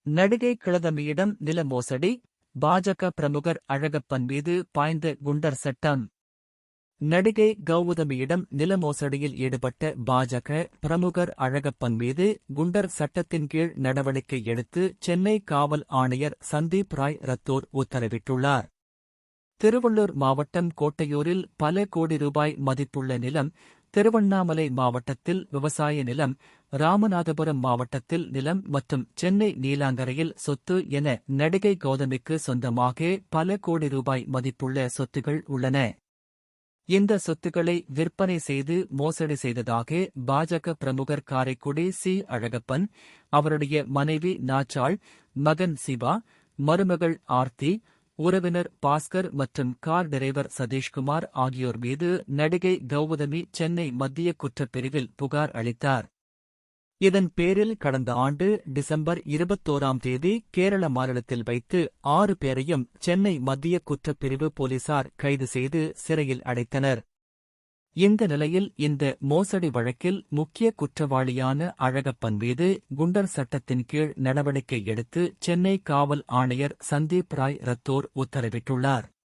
நடிகை கிளதமியிடம் நில மோசடி, பாஜக பிரமுகர் அழகப்பன் மீது பாய்ந்த குண்டர் சட்டம். நடிகை கௌதமியிடம் நில மோசடியில் ஈடுபட்ட பாஜக பிரமுகர் அழகப்பன் மீது குண்டர் சட்டத்தின் கீழ் நடவடிக்கை எடுத்து சென்னை காவல் ஆணையர் சந்தீப் ராய் ரத்தோர் உத்தரவிட்டுள்ளார். திருவள்ளூர் மாவட்டம் கோட்டையூரில் பல கோடி ரூபாய் மதிப்புள்ள நிலம், திருவண்ணாமலை மாவட்டத்தில் விவசாய நிலம், ராமநாதபுரம் மாவட்டத்தில் நிலம் மற்றும் சென்னை நீலாங்கரையில் சொத்து என நடிகை கௌதமிக்கு சொந்தமாக பல கோடி ரூபாய் மதிப்புள்ள சொத்துகள் உள்ளன. இந்த சொத்துக்களை விற்பனை செய்து மோசடி செய்ததாக பாஜக பிரமுகர் காரைக்குடி சி. அழகப்பன், அவருடைய மனைவி நாச்சாள், மகன் சிவா, மருமகள் ஆர்த்தி, உறவினர் பாஸ்கர் மற்றும் கார் டிரைவர் சதீஷ்குமார் ஆகியோர் மீது நடிகை கௌதமி சென்னை மத்திய குற்றப்பிரிவில் புகார் அளித்தார். இதன் பேரில் கடந்த ஆண்டு டிசம்பர் 21ஆம் தேதி கேரள மாநிலத்தில் வைத்து 6 பேரையும் சென்னை மத்திய குற்றப்பிரிவு போலீசார் கைது செய்து சிறையில் அடைத்தனர். இந்த நிலையில் இந்த மோசடி வழக்கில் முக்கிய குற்றவாளியான அழகப்பன் மீது குண்டர் சட்டத்தின் கீழ் நடவடிக்கை எடுத்து சென்னை காவல் ஆணையர் சந்தீப் ராய் ரத்தோர் உத்தரவிட்டுள்ளார்.